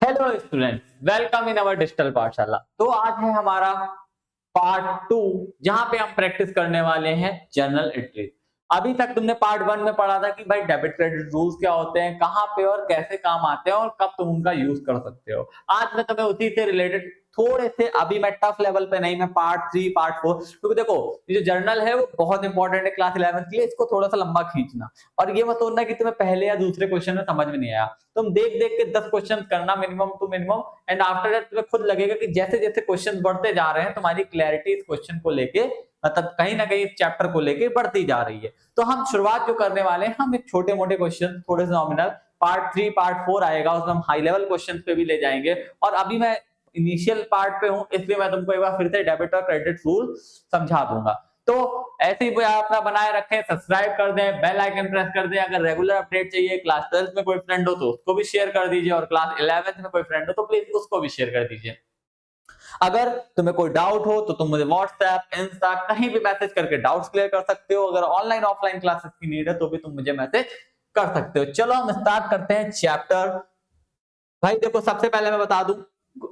Hello students, welcome in our digital पाठशाला। तो आज है हमारा पार्ट 2 जहां पे हम प्रैक्टिस करने वाले हैं जर्नल एंट्री। अभी तक तुमने पार्ट 1 में पढ़ा था कि भाई डेबिट क्रेडिट रूल्स क्या होते हैं, कहां पे और कैसे काम आते हैं और कब तुम उनका यूज कर सकते हो। आज मैं तुम्हें उसी से रिलेटेड थोड़े से, अभी मैं टफ लेवल पे नहीं, मैं पार्ट 3 पार्ट 4, क्योंकि देखो ये जो जर्नल है वो बहुत इंपॉर्टेंट है क्लास 11 के लिए। इसको थोड़ा सा लंबा खींचना, और ये मत सोचना कि तुम्हें पहले या दूसरे क्वेश्चन में समझ में नहीं आया। तुम देख देख के 10 क्वेश्चन करना minimum two minimum, and after that तुम्हें खुद लगेगा कि जैसे जैसे क्वेश्चन बढ़ते जा रहे हैं तुम्हारी क्लैरिटी इस क्वेश्चन को लेके, मतलब कहीं ना कहीं इस चैप्टर को लेके बढ़ती जा रही है। तो हम शुरुआत जो करने वाले हैं, हम एक छोटे मोटे क्वेश्चन, थोड़े से नॉमिनल, पार्ट 3 पार्ट 4 आएगा, उसमें हम हाई लेवल क्वेश्चन पे भी ले जाएंगे। और अभी मैं इनिशियल पार्ट पे हूं, इसलिए मैं तुमको एक बार फिर से डेबिट और क्रेडिट रूल समझा दूंगा। तो ऐसे ही अपना बनाए रखें, सब्सक्राइब कर दें, बेल आइकन प्रेस कर दें। अगर रेगुलर अपडेट चाहिए, क्लास 12 में कोई फ्रेंड हो तो उसको भी शेयर कर दीजिए, और क्लास 11 में कोई फ्रेंड हो तो प्लीज उसको भी शेयर कर दीजिए। अगर तुम्हें कोई डाउट हो तो तुम मुझे व्हाट्सएप, इंस्टा, कहीं भी मैसेज करके डाउट्स क्लियर कर सकते हो। अगर ऑनलाइन ऑफलाइन क्लासेस की नीड है तो भी तुम मुझे मैसेज कर सकते हो। चलो हम स्टार्ट करते हैं चैप्टर। भाई देखो, सबसे पहले मैं बता दूं,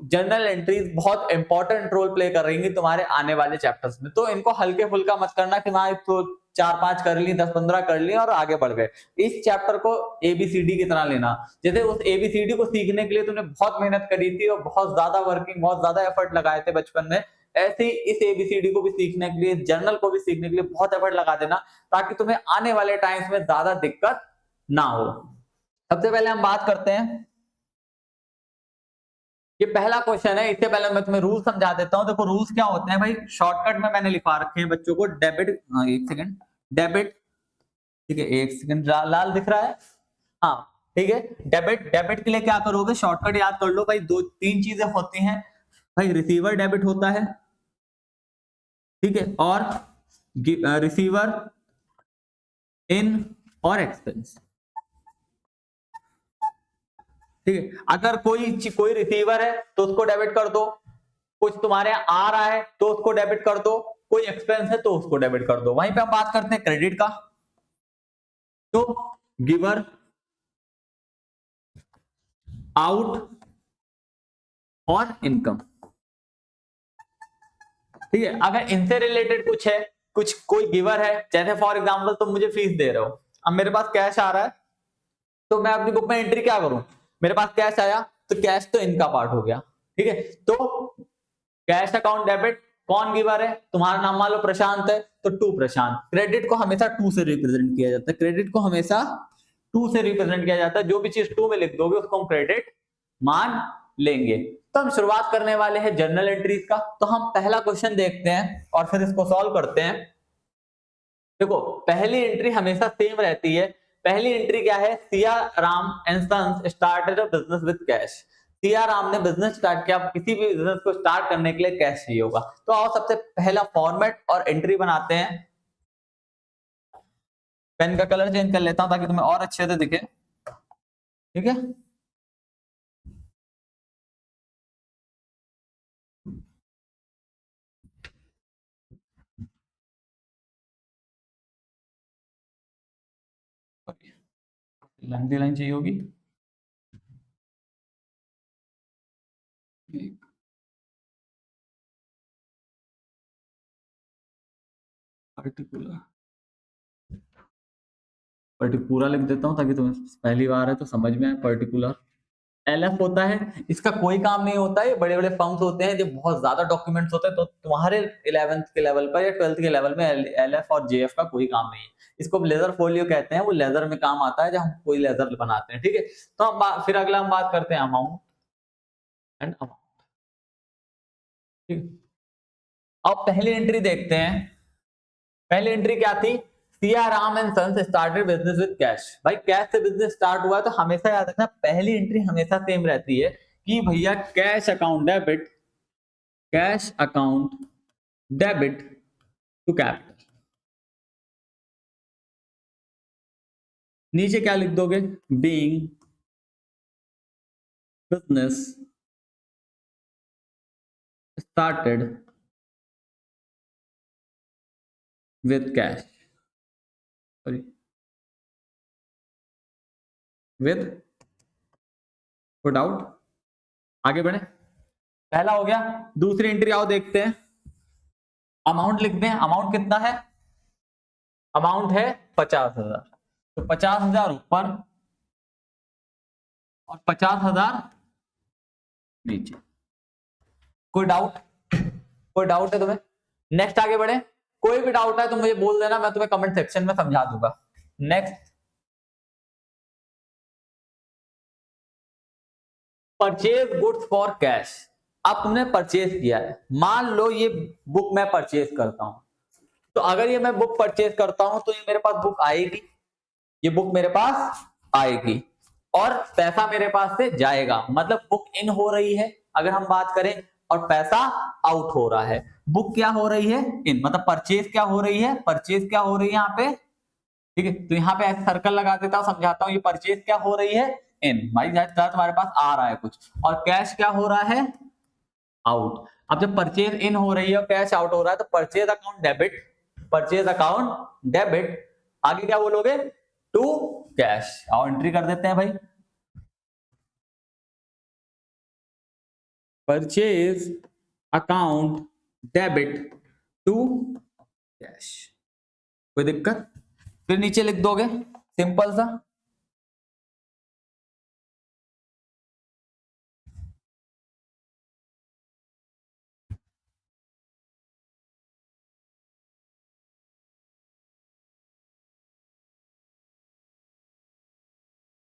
जर्नल एंट्रीज बहुत इंपॉर्टेंट रोल प्ले कर रही है तुम्हारे आने वाले चैप्टर्स में। तो इनको हल्के फुल्का मत करना कि हाँ तो 4-5 कर ली, 10-15 कर ली और आगे बढ़ गए। इस चैप्टर को एबीसीडी की तरह लेना। जैसे उस एबीसीडी को सीखने के लिए तुमने बहुत मेहनत करी थी और बहुत ज्यादा वर्किंग, बहुत ज्यादा एफर्ट लगाए थे बचपन में, ऐसे ही इस एबीसीडी को भी सीखने के लिए, जर्नल को भी सीखने के लिए बहुत एफर्ट लगा देना, ताकि तुम्हें आने वाले टाइम्स में ज्यादा दिक्कत ना हो। सबसे पहले हम बात करते हैं, ये पहला क्वेश्चन है। इससे पहले मैं तुम्हें रूल समझा देता हूं। देखो रूल्स क्या होते हैं भाई, शॉर्टकट में मैंने लिखवा रखे हैं बच्चों को। डेबिट, एक सेकंड, डेबिट, ठीक है, एक सेकंड, लाल दिख रहा है, हाँ ठीक है। डेबिट, डेबिट के लिए क्या करोगे, शॉर्टकट याद कर लो भाई। दो तीन चीजें होती हैं भाई, रिसीवर डेबिट होता है, ठीक है, और रिसीवर इन और एक्सपेंस, ठीक है। अगर कोई रिसीवर है तो उसको डेबिट कर दो, कुछ तुम्हारे आ रहा है तो उसको डेबिट कर दो, कोई एक्सपेंस है तो उसको डेबिट कर दो। वहीं पे हम बात करते हैं क्रेडिट का। तो गिवर आउट और इनकम, ठीक है। अगर इनसे रिलेटेड कुछ है, कुछ कोई गिवर है, जैसे फॉर एग्जांपल तुम मुझे फीस दे रहे हो, अब मेरे पास कैश आ रहा है, तो मैं अपनी बुक में एंट्री क्या करूं, मेरे पास कैश आया तो कैश तो इनका पार्ट हो गया, ठीक है। तो कैश अकाउंट डेबिट, कौन गिवर है, तुम्हारा नाम मान लो प्रशांत है तो टू प्रशांत। क्रेडिट को हमेशा टू से रिप्रेजेंट किया जाता है, क्रेडिट को हमेशा टू से रिप्रेजेंट किया जाता है। जो भी चीज टू में लिख दोगे उसको हम क्रेडिट मान लेंगे। तो हम शुरुआत करने वाले हैं जर्नल एंट्रीज का। तो हम पहला क्वेश्चन देखते हैं और फिर इसको सॉल्व करते हैं। देखो पहली एंट्री हमेशा सेम रहती है। पहली एंट्री क्या है, Siya Ram and sons started a business with cash. Siya Ram ने बिजनेस स्टार्ट किया, किसी भी बिजनेस को स्टार्ट करने के लिए कैश चाहिए होगा। तो आओ सबसे पहला फॉर्मेट और एंट्री बनाते हैं। पेन का कलर चेंज कर लेता हूं ताकि तुम्हें और अच्छे से दिखे, ठीक है। लंबी लाइन चाहिए होगी, पर्टिकुलर, पूरा लिख देता हूं ताकि तुम्हें पहली बार है तो समझ में आए। पर्टिकुलर एलएफ होता है, इसका कोई काम नहीं होता है। ये बड़े बड़े फर्म्स होते हैं जो बहुत ज्यादा डॉक्यूमेंट्स होते हैं, तो तुम्हारे 11th के लेवल पर या 12th के लेवल में एलएफ और जेएफ का कोई काम नहीं है। इसको लेजर फोलियो कहते हैं, वो लेजर में काम आता है जब हम कोई लेजर बनाते हैं, ठीक है। तो हम फिर अगला हम बात करते हैं अमाउंट एंड अमाउंट, ठीक है। अब पहली एंट्री देखते हैं। पहली एंट्री क्या थी, Siya Ram and sons started business with cash. भाई कैश से बिजनेस स्टार्ट हुआ, तो हमेशा याद रखना पहली एंट्री हमेशा सेम रहती है कि भैया cash account debit, cash account debit to capital. नीचे क्या लिख दोगे, being business started with cash, sorry with, put out आगे बढ़े, पहला हो गया। दूसरी एंट्री आओ देखते हैं, अमाउंट लिखते हैं। अमाउंट कितना है? अमाउंट है 50,000, तो 50,000 ऊपर और 50,000 नीचे। कोई डाउट? कोई डाउट है तुम्हें? नेक्स्ट आगे बढ़े, कोई भी डाउट है तो मुझे बोल देना, मैं तुम्हें कमेंट सेक्शन में समझा दूंगा। Next, purchase goods for cash. अब तुमने परचेज किया है, मान लो ये बुक मैं परचेज करता हूं, तो अगर ये मैं बुक परचेज करता हूं तो ये मेरे पास बुक आएगी, ये बुक मेरे पास आएगी और पैसा मेरे पास से जाएगा, मतलब बुक इन हो रही है अगर हम बात करें, और पैसा आउट हो रहा है। बुक क्या हो रही है? इन, मतलब परचेज क्या हो रही है? परचेज क्या हो रही है यहाँ पे? ठीक है, तो यहाँ पे सर्कल लगा देता हूं, समझाता हूं। ये परचेज क्या हो रही है? इन, भाई तुम्हारे पास आ रहा है कुछ, और कैश क्या हो रहा है? आउट। अब जब परचेज इन हो रही है और कैश आउट हो रहा है तो purchase account debit, purchase account debit. आगे क्या बोलोगे? To cash. और एंट्री कर देते हैं भाई, purchase account debit to cash. कोई दिक्कत? फिर नीचे लिख दोगे, सिंपल सा।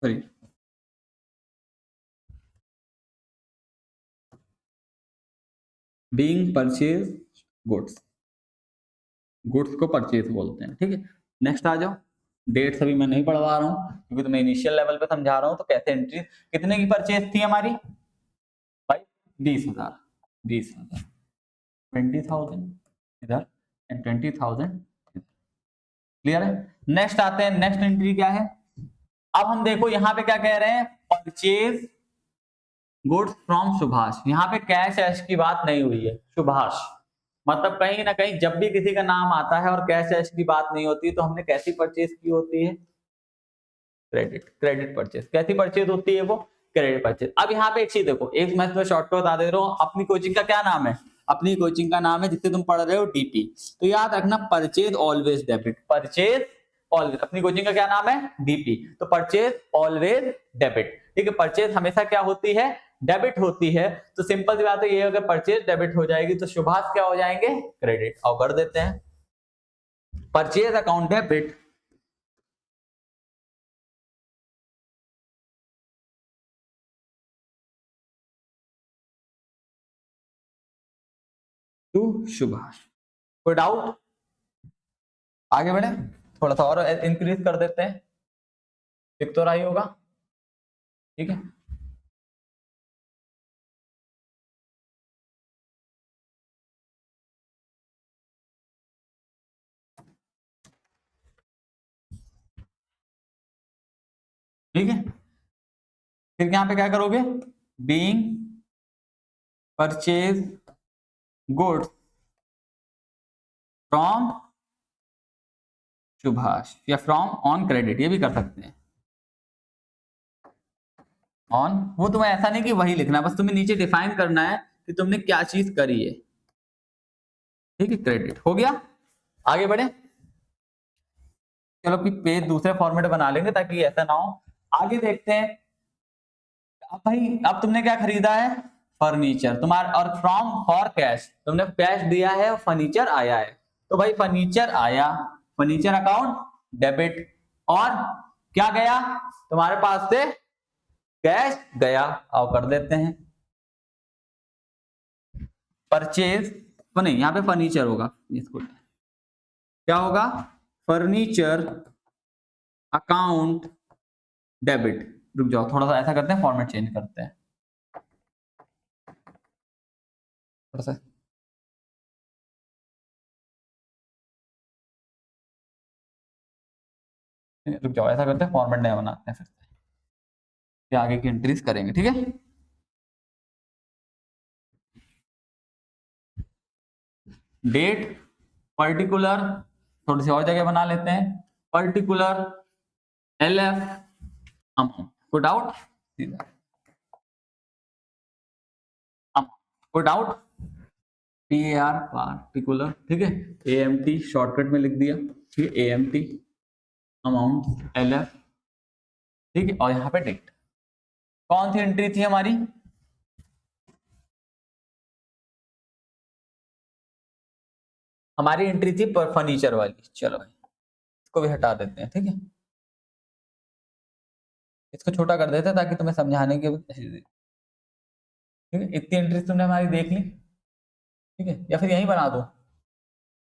Sorry, being purchase goods, goods को परचेज बोलते हैं। ठीक है, नेक्स्ट आ जाओ। डेट्स अभी मैं नहीं पढ़वा रहा हूँ क्योंकि तुम्हें इनिशियल लेवल पे समझा रहा हूँ, तो कैसे एंट्री। कितने की परचेज थी हमारी भाई? 20,000, 20,000, 20,000 इधर एंड 20,000। क्लियर है? नेक्स्ट आते हैं, नेक्स्ट एंट्री क्या है? अब हम देखो यहाँ पे क्या कह रहे हैं, परचेज गुड्स फ्रॉम सुभाष। यहाँ पे कैश ऐश की बात नहीं हुई है, सुभाष। मतलब कहीं ना कहीं जब भी किसी का नाम आता है और कैश ऐश की बात नहीं होती तो हमने कैसी परचेज की होती है? Credit, credit purchase. कैसी परचेज होती है वो? Credit purchase. अब यहाँ पे एक चीज देखो, एक मैं तुम्हें शॉर्ट बता दे रहा हूँ, अपनी कोचिंग का क्या नाम है? अपनी कोचिंग का नाम है जिससे तुम पढ़ रहे हो डीपी, तो याद रखना purchase always debit, purchase always. अपनी कोचिंग का क्या नाम है? डीपी, तो परचेज ऑलवेज डेबिट। ठीक है, परचेज हमेशा क्या होती है? डेबिट होती है। तो सिंपल सी बात है, ये अगर परचेज डेबिट हो जाएगी तो सुभाष क्या हो जाएंगे? क्रेडिट। और कर देते हैं purchase account debit to Subhash. कोई डाउट? आगे बढ़े, थोड़ा सा और इंक्रीज कर देते हैं, दिख तो रहा ही होगा। ठीक है, ठीक है। फिर यहां पे क्या करोगे? Being purchase goods from Subhash, या फ्रॉम ऑन क्रेडिट, ये भी कर सकते हैं। ऑन, वो तुम्हें ऐसा नहीं कि वही लिखना, बस तुम्हें नीचे डिफाइन करना है कि तुमने क्या चीज करी है। ठीक है, क्रेडिट हो गया। आगे बढ़े, चलो कि पेज दूसरे फॉर्मेट बना लेंगे ताकि ऐसा ना हो। आगे देखते हैं। अब भाई, अब तुमने क्या खरीदा है? फर्नीचर। तुम्हारा और फ्रॉम फॉर कैश, तुमने कैश दिया है और फर्नीचर आया है, तो भाई फर्नीचर आया, फर्नीचर अकाउंट डेबिट। और क्या गया तुम्हारे पास से? कैश गया। और कर देते हैं परचेज, तो नहीं, यहाँ पे फर्नीचर होगा, इसको क्या होगा? Furniture account debit. रुक जाओ, थोड़ा सा ऐसा करते हैं, फॉर्मेट चेंज करते हैं थोड़ा सा। रुक जाओ, ऐसा करते हैं, फॉर्मेट नया बनाते हैं, फिर आगे की एंट्रीज करेंगे। ठीक है, डेट, पर्टिकुलर, थोड़ी सी और जगह बना लेते हैं, पर्टिकुलर, एलएफ, अमाउंट। कोई डाउट? कोई डाउट? PAR पार्टिकुलर, ठीक है, AMT शॉर्टकट में लिख दिया, ठीक है, AMT अमाउंट LF, ठीक है, और यहाँ पे डेट। कौन सी एंट्री थी हमारी? हमारी एंट्री थी पर फर्नीचर वाली। चलो भाई इसको भी हटा देते हैं, ठीक है, इसको छोटा कर देते हैं ताकि तुम्हें समझाने की, ठीक है, इतनी एंट्री तुमने हमारी देख ली, ठीक है, या फिर यहीं बना दो?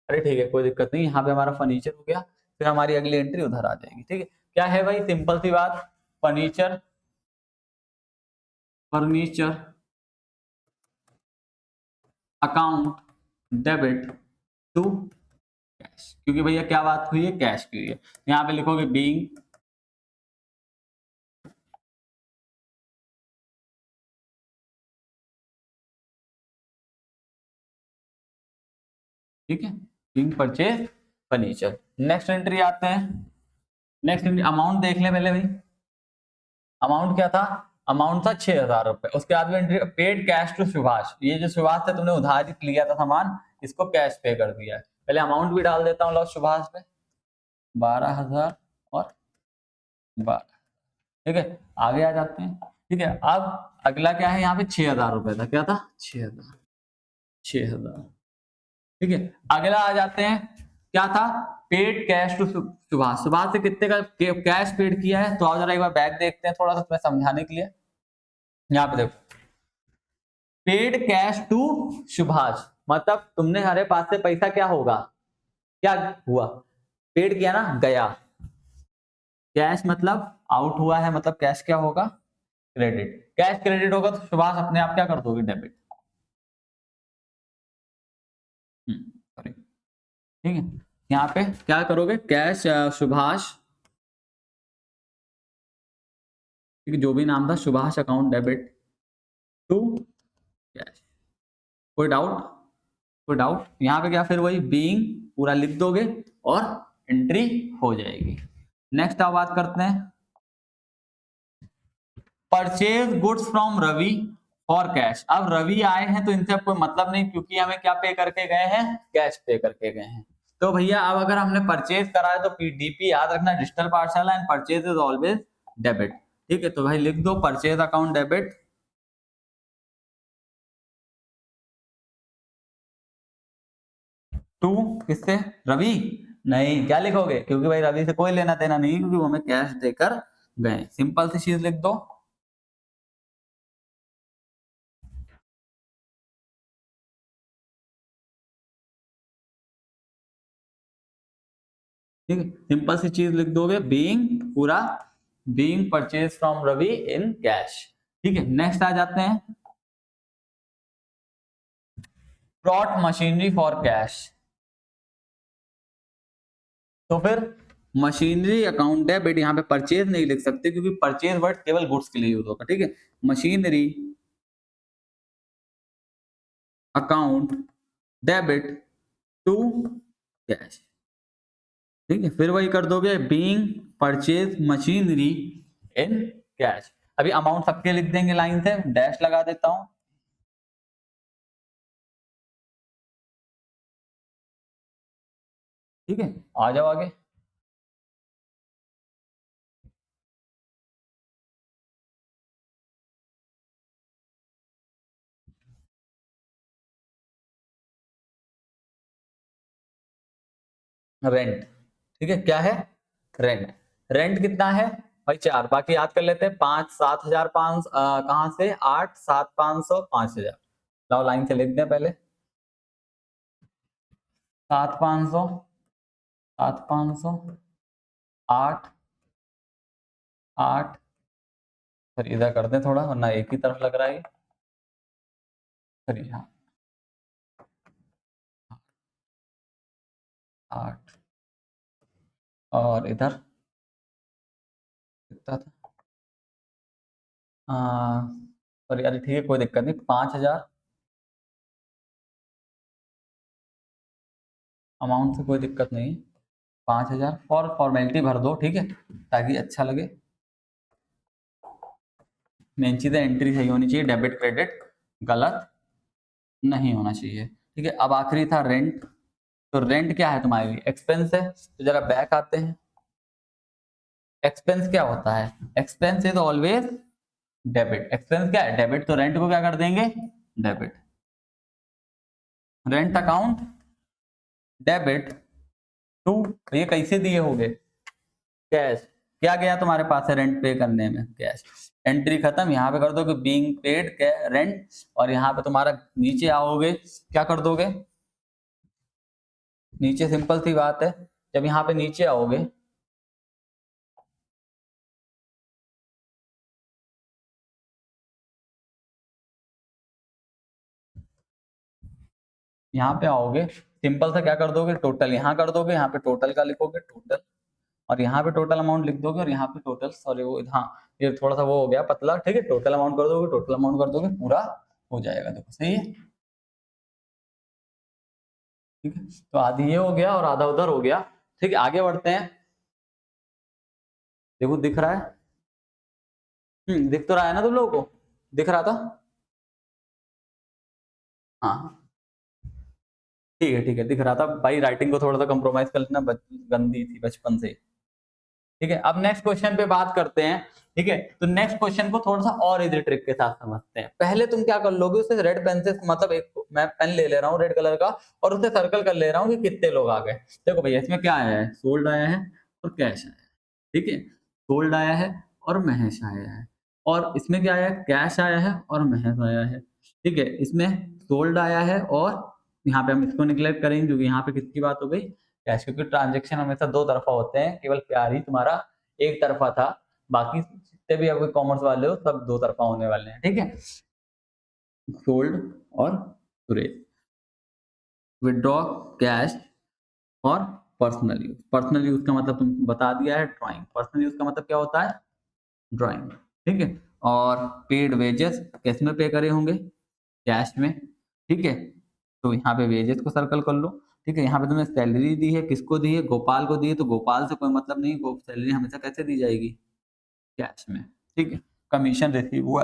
अरे ठीक है, कोई दिक्कत नहीं, यहाँ पे हमारा फर्नीचर हो गया, फिर हमारी अगली एंट्री उधर आ जाएगी, ठीक है। क्या है भाई? सिंपल सी बात, furniture, furniture account debit to cash, क्योंकि भैया क्या बात हुई है? कैश की हुई है। यहाँ पे लिखोगे बीइंग ठीक है, being purchase furniture. Next entry आते हैं, नेक्स्ट एंट्री अमाउंट देख ले पहले भाई, अमाउंट क्या था? अमाउंट था 6,000 रुपए। उसके बाद में entry paid cash to Subhash, ये जो सुभाष से तुमने उधार लिया था सामान, इसको कैश पे कर दिया है। पहले अमाउंट भी डाल देता हूँ लो सुभाष पे, 12,000 और 12, ठीक है, आगे आ जाते हैं, ठीक है। अब अगला क्या है? यहाँ पे 6,000 रुपए था, क्या था? 6,000, 6,000, ठीक है। अगला आ जाते हैं, क्या था? Paid cash to Subhash, Subhash से कितने का कैश पेड किया है? तो आओ जरा एक बार बैक देखते हैं थोड़ा सा तुम्हें समझाने के लिए। यहाँ पे देखो, पेड कैश टू सुभाष मतलब तुमने हमारे पास से पैसा क्या होगा, क्या हुआ? पेड किया ना, गया। कैश मतलब आउट हुआ है, मतलब कैश क्या होगा? क्रेडिट। कैश क्रेडिट होगा तो सुभाष अपने आप क्या कर दोगे? डेबिट। सॉरी, ठीक है, यहाँ पे क्या करोगे? कैश सुभाष, जो भी नाम था, Subhash account debit to cash. कोई डाउट? कोई डाउट? यहाँ पे क्या फिर वही बीइंग पूरा लिख दोगे और एंट्री हो जाएगी। नेक्स्ट आप बात करते हैं, purchase goods from Ravi for cash. अब रवि आए हैं तो इनसे कोई मतलब नहीं, क्योंकि हमें क्या पे करके गए हैं? कैश पे करके गए हैं। तो भैया अब अगर हमने परचेज करा है तो डीपी याद रखना, डिजिटल पाठशाला, and purchase is always debit, ठीक है। तो भाई लिख दो परचेज अकाउंट डेबिट टू किससे? रवि। नहीं, क्या लिखोगे? क्योंकि भाई रवि से कोई लेना देना नहीं, क्योंकि वो हमें कैश देकर गए। सिंपल सी चीज लिख दो, ठीक है, सिंपल सी चीज लिख दोगे, बीइंग पूरा, being purchase from Ravi in cash, ठीक है। नेक्स्ट आ जाते हैं, ब्रॉट मशीनरी फॉर कैश। तो फिर मशीनरी अकाउंट डेबिट, यहाँ पे परचेज नहीं लिख सकते क्योंकि परचेज वर्ड केवल गुड्स के लिए यूज होगा, ठीक है। Machinery account debit to cash, ठीक है। फिर वही कर दोगे, being purchase machinery in cash. अभी अमाउंट सबके लिख देंगे लाइन से, डैश लगा देता हूं, ठीक है। आ जाओ आगे, रेंट, ठीक है। क्या है? रेंट। रेंट कितना है भाई? 4, बाकी याद कर लेते हैं, 5, 7,500, कहां से? 8, 7, 500, 5,000। लाओ लाइन से लिख दें पहले, 7,500, 7,500, 8, 8, फिर इधर कर दें थोड़ा, वरना एक ही तरफ लग रहा है। सॉरी, हाँ, 8, और इधर कितना था? सॉरी यार, ठीक है, कोई दिक्कत नहीं, 5,000 अमाउंट से कोई दिक्कत नहीं, 5,000 और फॉर्मेलिटी भर दो, ठीक है, ताकि अच्छा लगे। मेन चीज है एंट्री सही होनी चाहिए, डेबिट क्रेडिट गलत नहीं होना चाहिए। ठीक है, अब आखिरी था रेंट। तो रेंट क्या है तुम्हारे लिए? एक्सपेंस है। तो जरा बैक आते हैं। एक्सपेंस क्या होता है? Expense is always debit. Expense क्या है? डेबिट। तो रेंट को क्या कर देंगे? Debit. Rent account debit to, ये कैसे दिए होंगे? कैश। क्या गया तुम्हारे पास है रेंट पे करने में? कैश। एंट्री खत्म, यहाँ पे कर दोगे बीइंग पेड रेंट, और यहाँ पे तुम्हारा नीचे आओगे, क्या कर दोगे? नीचे सिंपल सी बात है, जब यहाँ पे नीचे आओगे, यहाँ पे आओगे, सिंपल सा क्या कर दोगे? टोटल यहाँ कर दोगे, यहाँ पे टोटल का लिखोगे टोटल, और यहाँ पे टोटल अमाउंट लिख दोगे, और यहाँ पे टोटल, सॉरी वो, हाँ ये थोड़ा सा वो हो गया पतला। ठीक है, टोटल अमाउंट कर दोगे, टोटल अमाउंट कर दोगे, पूरा हो जाएगा। देखो सही है। ठीक है, तो आधी ये हो गया और आधा उधर हो गया। ठीक है, आगे बढ़ते हैं। देखो दिख रहा है? दिख तो रहा है ना तुम लोगों को? दिख रहा था? हाँ ठीक है, ठीक है, दिख रहा था भाई। राइटिंग को थोड़ा सा कंप्रोमाइज कर लेना, गंदी थी बचपन से। ठीक है, अब नेक्स्ट क्वेश्चन पे बात करते हैं। ठीक है, तो नेक्स्ट क्वेश्चन को थोड़ा सा और इजी ट्रिक के साथ समझते हैं। पहले तुम क्या कर लोगे, उसे रेड पेन से, मतलब एक मैं पेन ले ले रहा हूँ रेड कलर का, और उसे सर्कल कर ले रहा हूँ कि कितने लोग आ गए। देखो भैया, इसमें क्या आया है? सोल्ड आया है और कैश आया है। ठीक है, सोल्ड आया है और महेश आया है। और इसमें क्या आया है? कैश आया है और महेश आया है। ठीक है, इसमें सोल्ड आया है, और यहाँ पे हम इसको निगलेक्ट करेंगे क्योंकि यहाँ पे किसकी बात हो गई? कैश। क्योंकि ट्रांजेक्शन हमेशा दो तरफा होते हैं, केवल प्यार ही तुम्हारा एक तरफा था। बाकी जितने भी आपके कॉमर्स वाले हो सब दो तरफा होने वाले हैं। ठीक है, सोल्ड और सुरेश। विड्रॉ कैश और पर्सनल यूज। पर्सनल यूज का मतलब तुम बता दिया है, ड्राइंग। पर्सनल यूज का मतलब क्या होता है? ड्राइंग। ठीक है, और पेड वेजेस किस में पे करे होंगे? कैश में। ठीक है, तो यहाँ पे वेजेस को सर्कल कर लो। ठीक है, यहाँ पे तुमने सैलरी दी है, किसको दी है? गोपाल को दी है। तो गोपाल से कोई मतलब नहीं, सैलरी हमेशा कैसे दी जाएगी? कैश में। ठीक है, कमीशन रिसीव हुआ,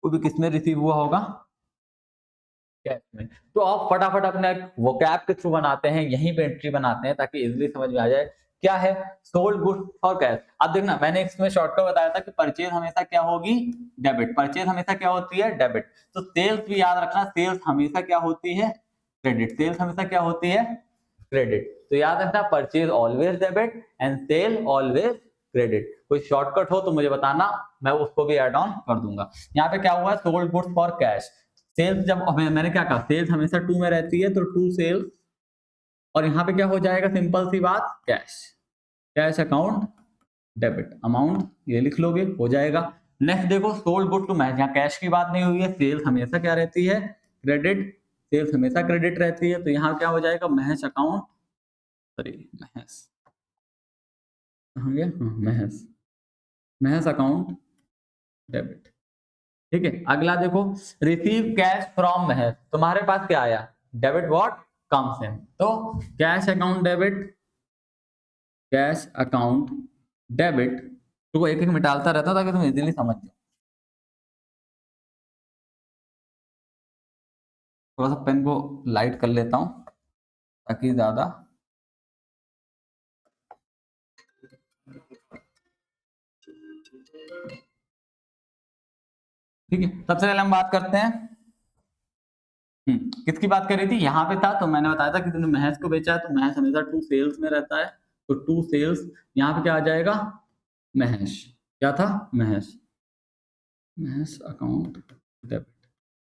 वो भी किसमें रिसीव हुआ होगा? कैश में। तो आप फटाफट अपने वोकैब के थ्रू बनाते हैं, यहीं पे एंट्री बनाते हैं ताकि इजीली समझ में आ जाए क्या है सोल्ड गुड्स फॉर कैश। अब देखना, मैंने इसमें शॉर्टकट बताया था कि परचेज हमेशा क्या होगी? डेबिट। परचेज हमेशा क्या होती है? डेबिट। तो सेल्स भी याद रखना, सेल्स हमेशा क्या होती है? क्रेडिट। सेल्स हमेशा क्या होती है? क्रेडिट। तो याद रखना, purchase always debit and sale always credit. कोई शॉर्टकट हो तो मुझे बताना, मैं उसको भी ऐड ऑन कर दूंगा। यहाँ पे क्या हुआ? Sold goods for cash. Sales, जब मैंने क्या कहा, सेल्स हमेशा टू में रहती है, तो टू सेल्स, और यहाँ पे क्या हो जाएगा? सिंपल सी बात, cash. Cash account debit amount, ये लिख लोगे, हो जाएगा। नेक्स्ट देखो, सोल्ड गुड टू मैच, यहाँ कैश की बात नहीं हुई है, सेल्स हमेशा क्या रहती है? क्रेडिट। सेल्स हमेशा क्रेडिट रहती है, तो यहाँ क्या हो जाएगा? महेश अकाउंट, सॉरी महेश, कहाँ गया? हाँ, महेश। Mahesh account debit. ठीक है, अगला देखो, रिसीव कैश फ्रॉम महेश। तुम्हारे पास क्या आया? Debit what comes in. तो cash account debit, cash account debit. तो एक एक मिटालता रहता ताकि तुम इजीली समझ जाओ। थोड़ा सा पेन को लाइट कर लेता हूं ताकि ज्यादा। ठीक है, सबसे पहले हम बात करते हैं, किसकी बात कर रही थी? यहाँ पे था, तो मैंने बताया था कि तुमने महेश को बेचा है, तो महेश हमेशा टू सेल्स में रहता है, तो टू सेल्स यहाँ पे क्या आ जाएगा? महेश। क्या था? Mahesh. Mahesh account debit.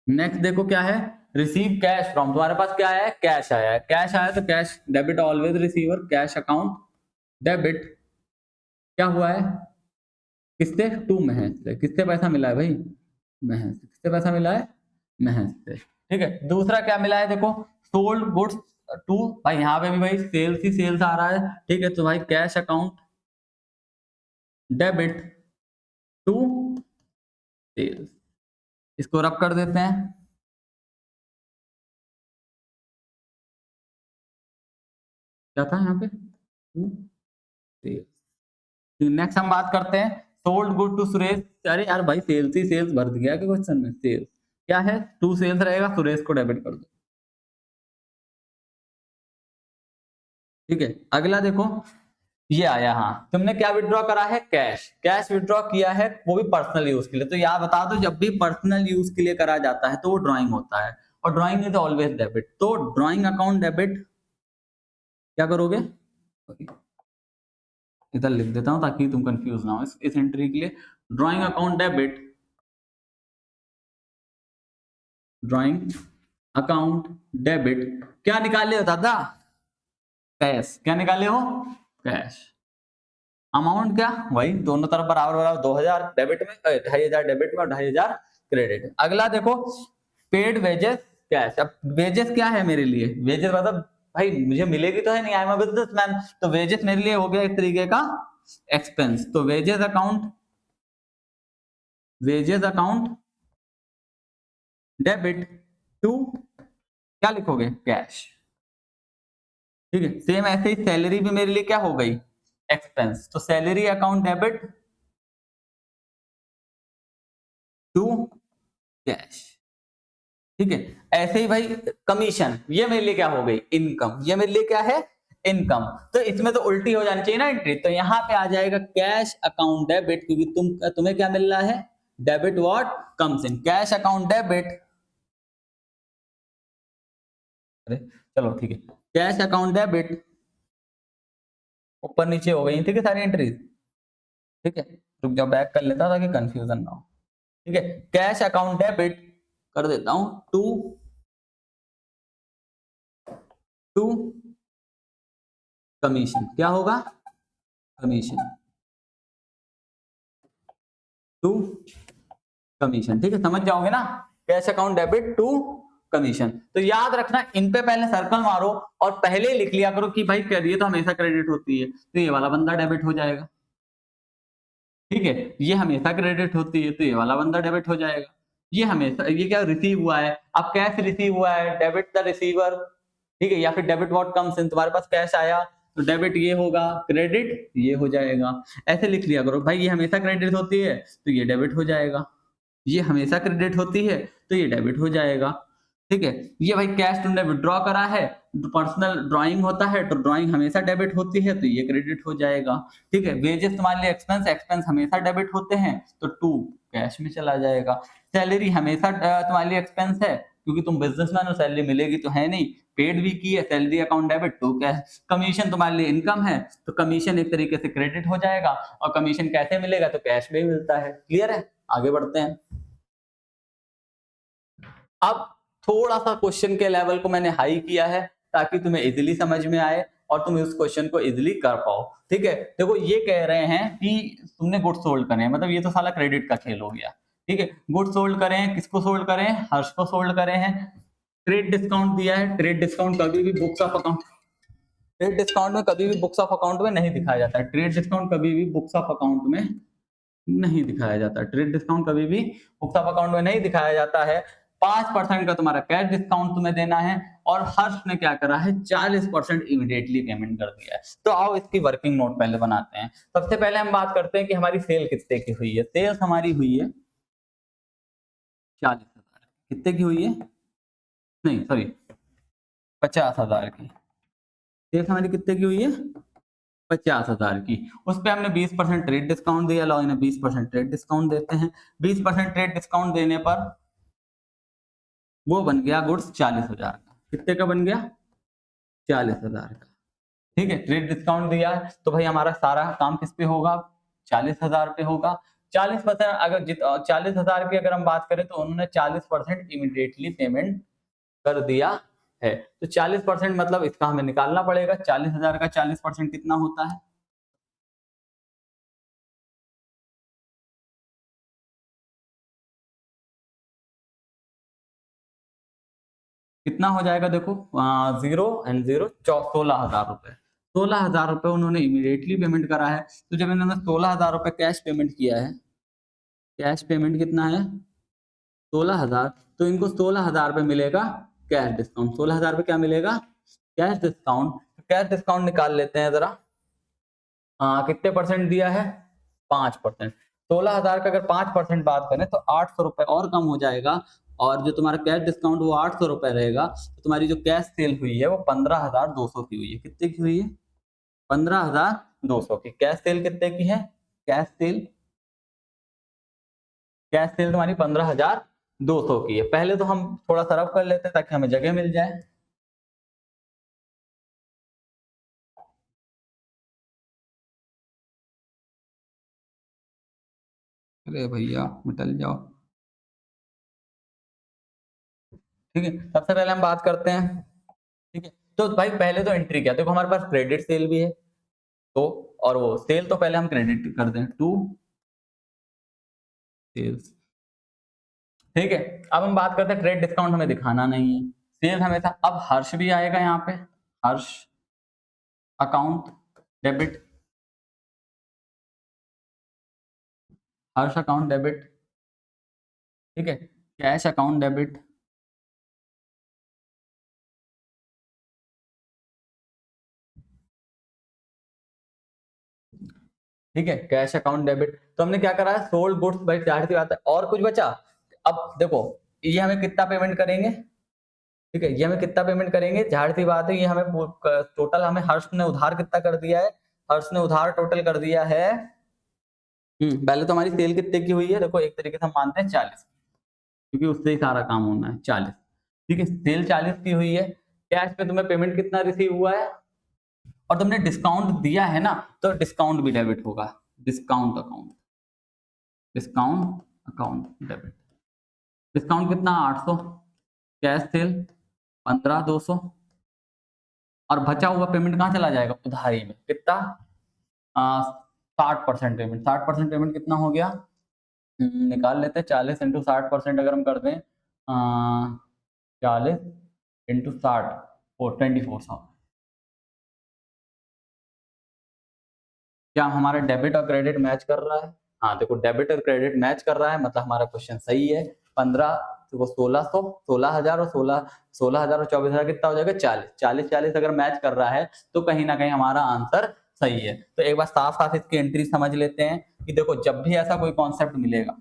Next देखो क्या है? Receive cash from. तुम्हारे पास क्या आया है? कैश आया है। कैश आया तो cash debit always receiver, cash account debit. क्या हुआ है? किससे? टू महेश से। किससे पैसा मिला है भाई? महेश से। किससे पैसा मिला है? महेश से। ठीक है, दूसरा क्या मिला है? देखो, सोल्ड गुड्स टू, भाई यहाँ पे भी भाई सेल्स ही सेल्स आ रहा है। ठीक है, तो भाई cash account debit to sales, इसको रब कर देते हैं। क्या था यहाँ पे? To sales. नेक्स्ट हम बात करते हैं सोल्ड गुड टू सुरेश। अरे यार भाई, सेल्स ही सेल्स भर दिया कि क्वेश्चन में? सेल्स, क्या है, टू सेल्स रहेगा, सुरेश को डेबिट कर दो। ठीक है, अगला देखो ये आया, हाँ तुमने क्या विड्रॉ करा है, कैश, कैश विड्रॉ किया है, वो भी पर्सनल यूज के लिए। तो याद बता दो, जब भी पर्सनल यूज के लिए करा जाता है तो वो ड्राइंग होता है, और ड्राइंग इज ऑलवेज डेबिट। तो ड्राइंग अकाउंट डेबिट क्या करोगे, इधर लिख देता हूं ताकि तुम कंफ्यूज ना हो इस एंट्री के लिए। Drawing account debit, drawing account debit, क्या निकाले हो दादा, कैश। क्या निकाले हो, कैश। अमाउंट क्या, वही दोनों तरफ बराबर बराबर 2000 डेबिट में, 2500 डेबिट में और 2500 क्रेडिट। अगला देखो पेड वेजेस कैश। अब वेजेस क्या है मेरे लिए, वेजेस मतलब भाई मुझे मिलेगी तो है नहीं, आई एम अ बिजनेसमैन, तो वेजेस मेरे लिए हो गया एक तरीके का एक्सपेंस। तो wages account, wages account debit to, क्या लिखोगे, कैश। ठीक है, सेम ऐसे ही सैलरी भी मेरे लिए क्या हो गई, एक्सपेंस। तो salary account debit to cash. ठीक है, ऐसे ही भाई कमीशन, ये मेरे लिए क्या हो गई, इनकम, ये मेरे लिए क्या है, इनकम। तो इसमें तो उल्टी हो जानी चाहिए ना एंट्री, तो यहाँ पे आ जाएगा कैश अकाउंट डेबिट, क्योंकि तुम्हें क्या मिल रहा है, debit what comes in, cash account debit. अरे चलो ठीक है, कैश अकाउंट डेबिट, ऊपर नीचे हो गई, ठीक है सारी एंट्रीज। ठीक है, रुक जाओ बैक कर लेता ताकि कंफ्यूजन ना हो। ठीक है, कैश अकाउंट डेबिट कर देता हूं टू, टू कमीशन, क्या होगा, कमीशन, टू कमीशन। ठीक है, समझ जाओगे ना, cash account debit to commission. तो याद रखना, इन पे पहले सर्कल मारो और पहले लिख लिया करो कि भाई ये तो हमेशा क्रेडिट होती है, तो ये वाला बंदा डेबिट हो जाएगा। ठीक है, ये हमेशा क्रेडिट होती है तो ये वाला बंदा डेबिट हो जाएगा। ये हमेशा, ये क्या रिसीव हुआ है, अब कैश रिसीव हुआ है, डेबिट द रिसीवर। ठीक है, या फिर डेबिट व्हाट कम्स इन, तुम्हारे पास कैश आया तो डेबिट ये होगा, क्रेडिट ये हो जाएगा। ऐसे लिख लिया करो भाई, ये हमेशा क्रेडिट होती है तो ये डेबिट हो जाएगा, ये हमेशा क्रेडिट होती है तो ये डेबिट हो जाएगा। ठीक है, ये भाई कैश तुमने विड्रॉ करा है, पर्सनल ड्राइंग होता है तो ड्राइंग हमेशा डेबिट होती है तो ये क्रेडिट हो जाएगा। ठीक है, वेजेस तुम्हारे लिए एक्सपेंस, एक्सपेंस हमेशा डेबिट होते हैं तो टू कैश में चला जाएगा। सैलरी हमेशा तुम्हारे लिए एक्सपेंस है क्योंकि तुम बिजनेसमैन हो, सैलरी मिलेगी तो है नहीं, पेड भी की है, salary account debit to cash. Commission तुम्हारे लिए इनकम है तो कमीशन एक तरीके से क्रेडिट हो जाएगा, और कमीशन कैसे मिलेगा, तो कैश में मिलता है। क्लियर है, आगे बढ़ते हैं। अब थोड़ा सा क्वेश्चन के लेवल को मैंने हाई किया है ताकि तुम्हें इजीली समझ में आए और तुम इस क्वेश्चन को इजीली कर पाओ। ठीक है, देखो ये कह रहे हैं कि तुमने गुड्स सोल्ड करे हैं, मतलब ये तो साला क्रेडिट का खेल हो गया। ठीक है, गुड्स सोल्ड करें हैं, किसको सोल्ड करें हैं, हर्ष को सोल्ड करें हैं। ट्रेड डिस्काउंट दिया है, ट्रेड डिस्काउंट कभी भी books of account, trade discount में कभी भी बुक्स ऑफ अकाउंट में नहीं दिखाया जाता है, ट्रेड डिस्काउंट कभी भी बुक्स ऑफ अकाउंट में नहीं दिखाया जाता, ट्रेड डिस्काउंट कभी भी बुक्स ऑफ अकाउंट में नहीं दिखाया जाता है। 5% का तुम्हारा कैश डिस्काउंट तुम्हें देना है, और हर्ष ने क्या करा है, 40% इमीडिएटली पेमेंट कर दिया है। तो आओ इसकी वर्किंग नोट पहले बनाते हैं। सबसे पहले हम बात करते हैं कि हमारी सेल कितने की हुई है। सेल्स हमारी हुई है 40,000, कितने की हुई है, नहीं सॉरी 50,000 की। सेल्स हमारी कितने की हुई है, 50,000 की। उस पर हमने 20% ट्रेड डिस्काउंट दिया, लो इन्हें 20% ट्रेड डिस्काउंट देते हैं। 20% ट्रेड डिस्काउंट देने पर वो बन गया गुड्स 40,000 का। कितने का बन गया, 40,000 का। ठीक है, ट्रेड डिस्काउंट दिया है तो भाई हमारा सारा काम किस पे होगा, 40,000 पे होगा। 40%, अगर 40,000 की अगर हम बात करें तो उन्होंने 40% इमीडिएटली पेमेंट कर दिया है। तो 40% मतलब इसका हमें निकालना पड़ेगा, 40,000 का 40% कितना होता है, कितना हो जाएगा, देखो 0 एंड 0 16,000 रुपए। 16,000 रुपए उन्होंने इमीडिएटली पेमेंट करा है। तो जब इन्होंने 16,000 रुपए कैश पेमेंट किया है, कैश पेमेंट कितना है 16,000, तो इनको 16,000 पे मिलेगा कैश डिस्काउंट। 16,000 पे क्या मिलेगा, कैश डिस्काउंट। कैश डिस्काउंट निकाल लेते हैं जरा। कितने परसेंट दिया है, 5%। 16,000 का अगर 5% बात करें तो 800 रुपए और कम हो जाएगा। और जो तुम्हारा कैश डिस्काउंट वो 800 रुपए रहेगा, तो तुम्हारी जो कैश सेल हुई है वो 15,200 की हुई है। कितने की हुई है? 15,200 की। कैश सेल कितने की है? कैश सेल तुम्हारी 15,200 की है। पहले तो हम थोड़ा सा रफ कर लेते हैं ताकि हमें जगह मिल जाए। अरे भैया निकल जाओ। ठीक है, सबसे पहले हम बात करते हैं। ठीक है, तो भाई पहले तो एंट्री क्या, देखो हमारे पास क्रेडिट सेल भी है, तो और वो सेल तो पहले हम क्रेडिट कर दें, टू सेल्स। ठीक है, अब हम बात करते हैं ट्रेड डिस्काउंट हमें दिखाना नहीं है, सेल हमेशा। अब हर्ष भी आएगा यहाँ पे, हर्ष account debit, Harsh account debit. ठीक है, कैश अकाउंट डेबिट, ठीक है, कैश अकाउंट डेबिट। तो हमने क्या करा है, सोल्ड गुड्स, भाई जाहिर सी बात है, और कुछ बचा? अब देखो ये हमें कितना पेमेंट करेंगे, ठीक है, ये हमें कितना पेमेंट करेंगे, जाहिर सी बात है ये हमें टोटल, हमें हर्ष ने उधार कितना कर दिया है, हर्ष ने उधार टोटल कर दिया है, पहले तो हमारी सेल कितने की हुई है, देखो एक तरीके से हम मानते हैं 40, क्योंकि उससे ही सारा काम होना है, 40। ठीक है, सेल 40 की हुई है। कैश पे तुम्हें पेमेंट कितना रिसीव हुआ है, और तुमने डिस्काउंट दिया है ना, तो डिस्काउंट भी डेबिट होगा, discount account, discount account debit. Discount कितना? 800, कैश सेल 15,200, और बचा हुआ पेमेंट कहाँ चला जाएगा? उधारी में। कितना? 60% पेमेंट। 60% पेमेंट कितना हो गया? निकाल लेते हैं, 40 इंटू 60% अगर हम कर दें, 40 इंटू 60 और 2400। क्या हमारा डेबिट और क्रेडिट मैच कर रहा है? हाँ देखो, डेबिट और क्रेडिट मैच कर रहा है, मतलब हमारा क्वेश्चन सही है। 15 तो 1600, 16,000 और 16,000 और 24,000 कितना हो जाएगा? 40। 40 अगर मैच कर रहा है तो कहीं ना कहीं हमारा आंसर सही है। तो एक बार साफ साफ इसकी एंट्री समझ लेते हैं कि देखो जब भी ऐसा कोई कॉन्सेप्ट मिलेगा,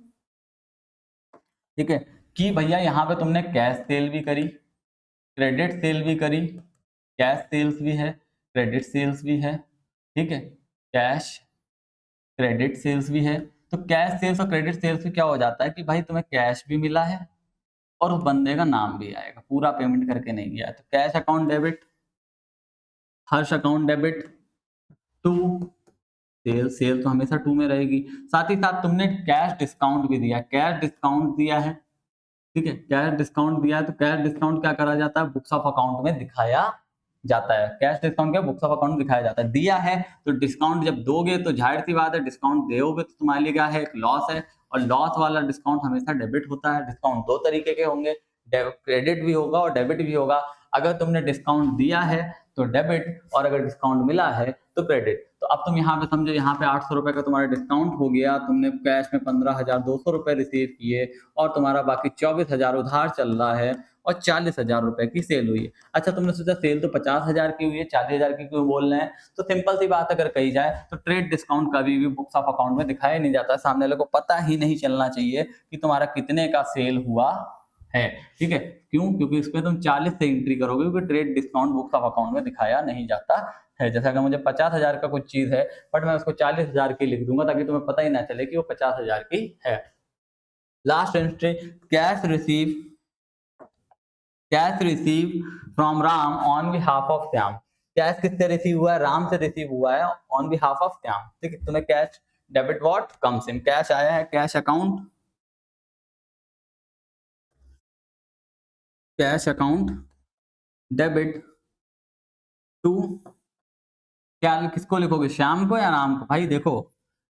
ठीक है, कि भैया यहाँ पे तुमने कैश सेल भी करी, क्रेडिट सेल भी करी, कैश सेल्स भी है, क्रेडिट सेल्स भी है, ठीक है, कैश क्रेडिट सेल्स भी है, तो कैश सेल्स और क्रेडिट सेल्स में क्या हो जाता है कि भाई तुम्हें कैश भी मिला है और उस बंदे का नाम भी आएगा, पूरा पेमेंट करके नहीं गया। तो cash account debit, Harsh account debit, to sale, sale तो हमेशा टू में रहेगी। साथ ही साथ तुमने कैश डिस्काउंट भी दिया, कैश डिस्काउंट दिया है, ठीक है, कैश डिस्काउंट दिया है, तो कैश डिस्काउंट क्या करा जाता है? बुक्स ऑफ अकाउंट में दिखाया जाता है। कैश डिस्काउंट क्या? बुक्स ऑफ अकाउंट दिखाया जाता है। दिया है तो डिस्काउंट जब दोगे तो जाहिर सी बात है, डिस्काउंट दोगे तो तुम्हारे लिए क्या है? एक लॉस है, और लॉस वाला डिस्काउंट हमेशा डेबिट होता है। डिस्काउंट दो तरीके के होंगे, क्रेडिट भी होगा और डेबिट भी होगा। अगर तुमने डिस्काउंट दिया है तो डेबिट, और अगर डिस्काउंट मिला है तो क्रेडिट। तो अब तुम यहाँ पे समझो, यहाँ पे 800 रुपए का तुम्हारा डिस्काउंट हो गया, तुमने कैश में 15,200 रुपए रिसीव किए, और तुम्हारा बाकी 24,000 उधार चल रहा है, और 40,000 रुपए की सेल हुई है। अच्छा, तुमने सोचा सेल तो 50,000 की हुई है, 40,000 की क्यों बोल रहे हैं? तो सिंपल सी बात अगर कही जाए तो ट्रेड डिस्काउंट कभी भी बुक्स ऑफ अकाउंट में दिखाया नहीं जाता, सामने वाले को पता ही नहीं चलना चाहिए कि तुम्हारा कितने का सेल हुआ है। ठीक है, क्यों? क्योंकि इस पे तुम 40 से एंट्री करोगे, क्योंकि trade discount books of account में दिखाया नहीं जाता है। जैसा कि मुझे 50,000 का कुछ चीज है, बट मैं उसको 40,000 की लिख दूंगा ताकि तुम्हें पता ही ना चले कि वो 50,000 की है। Last entry, cash receive, cash receive from Ram on behalf of Shyam. Cash किससे रिसीव हुआ है? राम से रिसीव हुआ है ऑन बिहाफ ऑफ श्याम। ठीक है, तुम्हें cash debit what comes in, cash आया है, cash account, cash account debit to, क्या किसको लिखोगे? श्याम को या राम को? भाई देखो,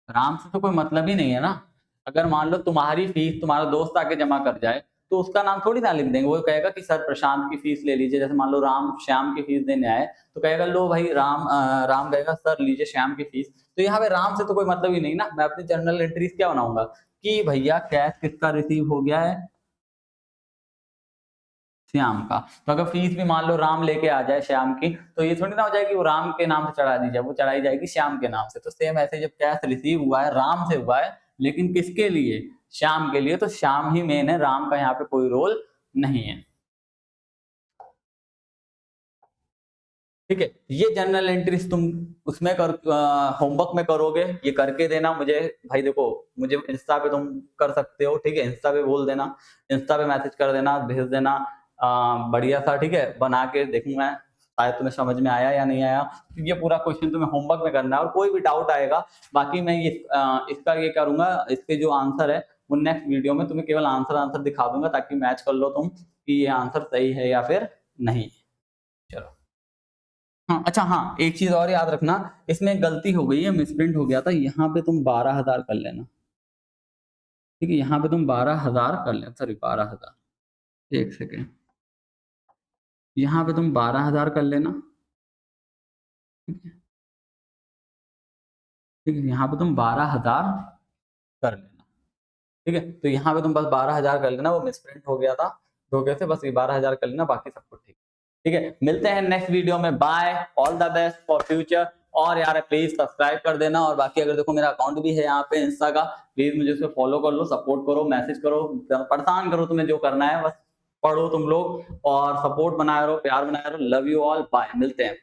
राम से तो कोई मतलब ही नहीं है ना। अगर मान लो तुम्हारी फीस तुम्हारा दोस्त आके जमा कर जाए तो उसका नाम थोड़ी ना लिख देंगे, वो कहेगा कि सर प्रशांत की फीस ले लीजिए। जैसे मान लो राम श्याम की फीस देने आए तो कहेगा लो भाई राम, राम कहेगा सर लीजिए श्याम की फीस। तो यहाँ पे राम से तो कोई मतलब ही नहीं ना। मैं अपनी जर्नल एंट्रीज क्या बनाऊंगा कि भैया कैश किसका रिसीव हो गया है? श्याम का। तो अगर फीस भी मान लो राम लेके आ जाए श्याम की, तो ये थोड़ी ना हो जाएगी वो राम के नाम से चढ़ा दी जाए, वो चढ़ाई जाएगी श्याम के नाम से। तो सेम ऐसे जब कैश रिसीव हुआ है राम से हुआ है, लेकिन किसके लिए, श्याम के लिए, तो श्याम ही मेन है, राम का यहाँ पे कोई रोल नहीं है। ठीक है, ये जर्नल एंट्रीज तुम उसमें होमवर्क में करोगे, ये करके देना मुझे। भाई देखो, मुझे इंस्टा पे तुम कर सकते हो, ठीक है, इंस्टा पे बोल देना, इंस्टा पे मैसेज कर देना, भेज देना बढ़िया सा, ठीक है, बना के देखूंगा मैं, शायद तुम्हें समझ में आया या नहीं आया। ये पूरा क्वेश्चन तुम्हें होमवर्क में करना है, और कोई भी डाउट आएगा, बाकी मैं इसका ये करूंगा, इसके जो आंसर है वो नेक्स्ट वीडियो में तुम्हें केवल आंसर दिखा दूंगा, ताकि मैच कर लो तुम कि ये आंसर सही है या फिर नहीं। चलो, हाँ अच्छा, हाँ एक चीज और याद रखना, इसमें गलती हो गई है, मिसप्रिंट हो गया था, यहाँ पे तुम 12,000 कर लेना, ठीक है, यहाँ पे तुम 12,000 कर लेना, सॉरी 12,000, एक सेकेंड, यहाँ पे तुम 12,000 कर लेना, ठीक है, ठीक है, यहाँ पे तुम 12,000 कर लेना, ठीक है, तो यहाँ पे तुम बस 12,000 कर लेना, वो मिसप्रिंट हो गया था धोखे से, बस ये 12,000 कर लेना, बाकी सब कुछ ठीक, ठीक है। मिलते हैं नेक्स्ट वीडियो में, bye, all the best for future. और यार प्लीज सब्सक्राइब कर देना, और बाकी अगर देखो मेरा अकाउंट भी है यहाँ पे इंस्टा का, प्लीज मुझे उसको फॉलो कर लो, सपोर्ट करो, मैसेज करो, परेशान करो, तुम्हें जो करना है बस, पढ़ो तुम लोग, और सपोर्ट बनाए रहो, प्यार बनाए रहो, लव यू ऑल, बाय, मिलते हैं।